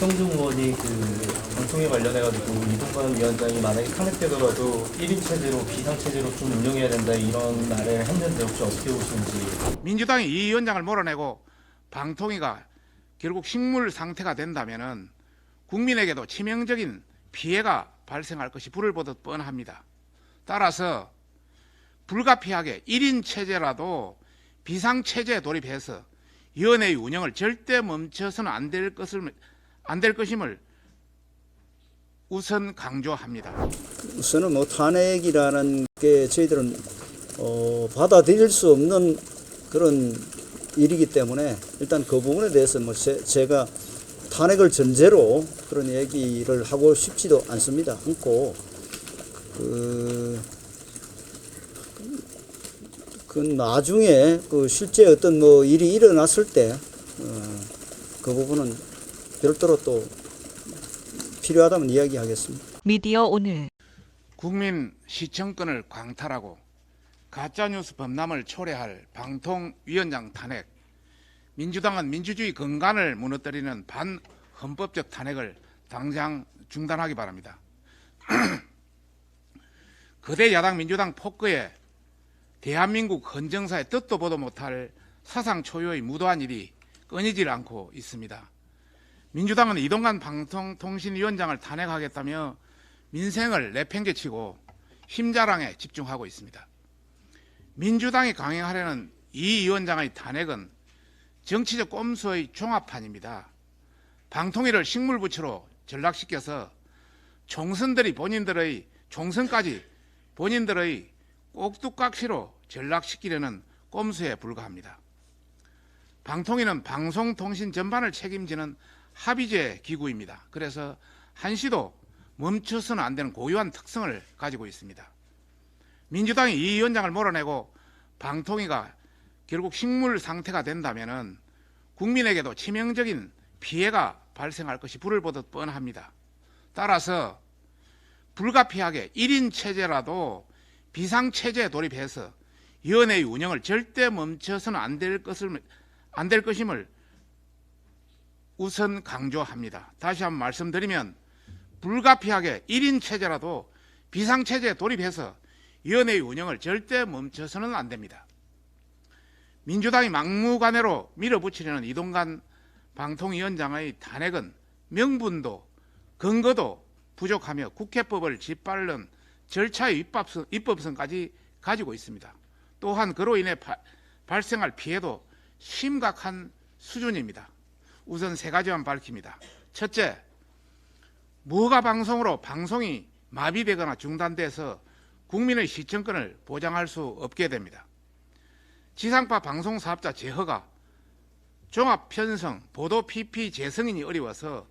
박성중 의원이 그 방통위 관련해가지고 이동관 위원장이 만약에 탄핵되더라도 1인 체제로 비상체제로 좀 운영해야 된다 이런 말을 했는데 혹시 어떻게 보시는지. 민주당이 이 위원장을 몰아내고 방통위가 결국 식물 상태가 된다면은 국민에게도 치명적인 피해가 발생할 것이 불을 보듯 뻔합니다. 따라서 불가피하게 1인 체제라도 비상체제에 돌입해서 위원회의 운영을 절대 멈춰서는 안 될 것임을 우선 강조합니다. 우선은 뭐 탄핵이라는 게 저희들은 받아들일 수 없는 그런 일이기 때문에 일단 그 부분에 대해서 뭐 제가 탄핵을 전제로 그런 얘기를 하고 싶지도 않고 그 나중에 그 실제 어떤 뭐 일이 일어났을 때 그 부분은 별도로 또 필요하다면 이야기하겠습니다. 미디어 오늘 국민 시청권을 광탈하고 가짜뉴스 범람을 초래할 방통위원장 탄핵, 민주당은 민주주의 근간을 무너뜨리는 반헌법적 탄핵을 당장 중단하기 바랍니다. 거대 야당 민주당 폭거에 대한민국 헌정사의 뜻도 보도 못할 사상 초유의 무도한 일이 끊이질 않고 있습니다. 민주당은 이동관 방송통신위원장을 탄핵하겠다며 민생을 내팽개치고 힘자랑에 집중하고 있습니다. 민주당이 강행하려는 이 위원장의 탄핵은 정치적 꼼수의 종합판입니다. 방통위를 식물부처로 전락시켜서 총선까지 본인들의 꼭두각시로 전락시키려는 꼼수에 불과합니다. 방통위는 방송통신 전반을 책임지는 합의제 기구입니다. 그래서 한시도 멈춰서는 안 되는 고유한 특성을 가지고 있습니다. 민주당이 이 위원장을 몰아내고 방통위가 결국 식물 상태가 된다면 국민에게도 치명적인 피해가 발생할 것이 불을 보듯 뻔합니다. 따라서 불가피하게 1인 체제라도 비상체제에 돌입해서 위원회의 운영을 절대 멈춰서는 안 될 것임을 우선 강조합니다. 다시 한번 말씀드리면 불가피하게 1인 체제라도 비상체제에 돌입해서 위원회의 운영을 절대 멈춰서는 안 됩니다. 민주당이 막무가내로 밀어붙이려는 이동관 방통위원장의 탄핵은 명분도 근거도 부족하며 국회법을 짓밟는 절차의 입법성까지 가지고 있습니다. 또한 그로 인해 발생할 피해도 심각한 수준입니다. 우선 세 가지만 밝힙니다. 첫째, 무허가 방송으로 방송이 마비되거나 중단돼서 국민의 시청권을 보장할 수 없게 됩니다. 지상파 방송사업자 제허가 종합 편성, 보도 PP 재승인이 어려워서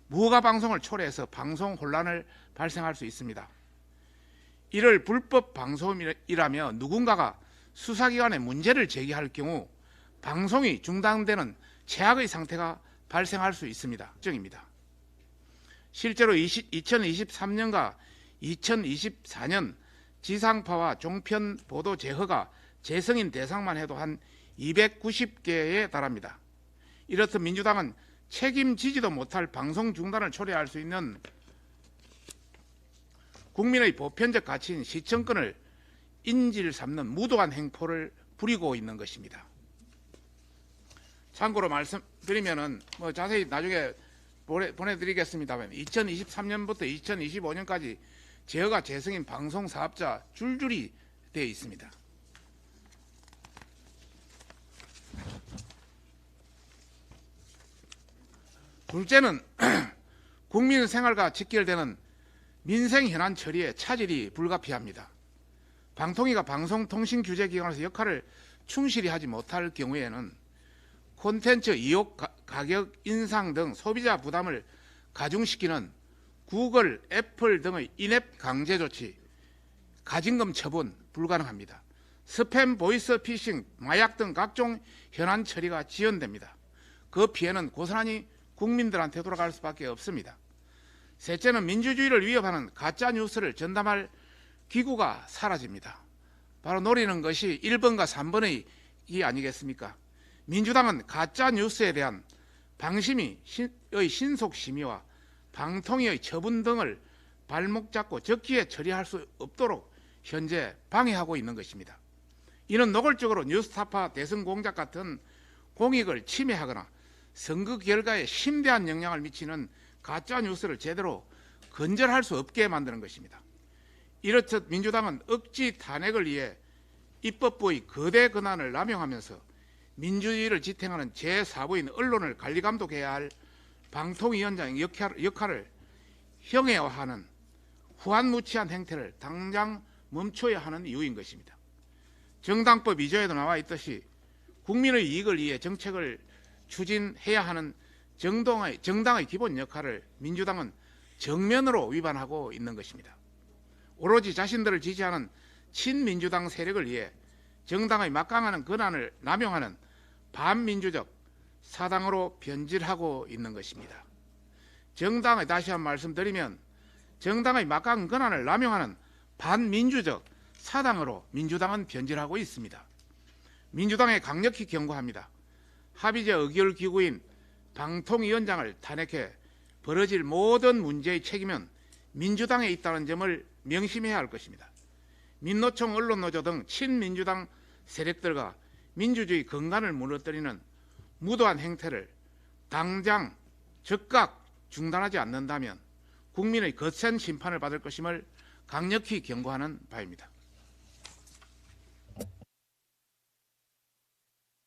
무허가 방송을 초래해서 방송 혼란을 발생할 수 있습니다. 이를 불법 방송이라며 누군가가 수사기관에 문제를 제기할 경우 방송이 중단되는 최악의 상태가 발생할 수 있습니다. 정입니다. 실제로 2023년과 2024년 지상파와 종편 보도 제허가 재승인 대상만 해도 한 290개에 달합니다. 이렇듯 민주당은 책임지지도 못할 방송 중단을 초래할 수 있는 국민의 보편적 가치인 시청권을 인질 삼는 무도한 행포를 부리고 있는 것입니다. 참고로 말씀드리면은 뭐 자세히 나중에 보내드리겠습니다만 2023년부터 2025년까지 제허가 재승인 방송 사업자 줄줄이 되어 있습니다. 둘째는 국민 생활과 직결되는 민생 현안 처리에 차질이 불가피합니다. 방통위가 방송통신규제기관에서 역할을 충실히 하지 못할 경우에는 콘텐츠 이용 가격 인상 등 소비자 부담을 가중시키는 구글, 애플 등의 인앱 강제 조치, 가징금 처분 불가능합니다. 스팸, 보이스 피싱, 마약 등 각종 현안 처리가 지연됩니다. 그 피해는 고스란히 국민들한테 돌아갈 수밖에 없습니다. 셋째는 민주주의를 위협하는 가짜 뉴스를 전담할 기구가 사라집니다. 바로 노리는 것이 1번과 3번의 이 아니겠습니까? 민주당은 가짜 뉴스에 대한 방심위의 신속 심의와 방통위의 처분 등을 발목 잡고 적기에 처리할 수 없도록 현재 방해하고 있는 것입니다. 이는 노골적으로 뉴스타파 대선 공작 같은 공익을 침해하거나 선거 결과에 심대한 영향을 미치는 가짜 뉴스를 제대로 건절할 수 없게 만드는 것입니다. 이렇듯 민주당은 억지 탄핵을 위해 입법부의 거대 권한을 남용하면서 민주주의를 지탱하는 제4부인 언론을 관리감독해야 할 방통위원장의 역할을 형해화하는 후한무치한 행태를 당장 멈춰야 하는 이유인 것입니다. 정당법 2조에도 나와 있듯이 국민의 이익을 위해 정책을 추진해야 하는 정당의 기본 역할을 민주당은 정면으로 위반하고 있는 것입니다. 오로지 자신들을 지지하는 친민주당 세력을 위해 정당의 막강한 권한을 남용하는 반민주적 사당으로 변질하고 있는 것입니다. 다시 한 말씀드리면 정당의 막강한 권한을 남용하는 반민주적 사당으로 민주당은 변질하고 있습니다. 민주당에 강력히 경고합니다. 합의제 의결기구인 방통위원장을 탄핵해 벌어질 모든 문제의 책임은 민주당에 있다는 점을 명심해야 할 것입니다. 민노총 언론노조 등 친민주당 세력들과 민주주의 근간을 무너뜨리는 무도한 행태를 당장 즉각 중단하지 않는다면 국민의 거센 심판을 받을 것임을 강력히 경고하는 바입니다.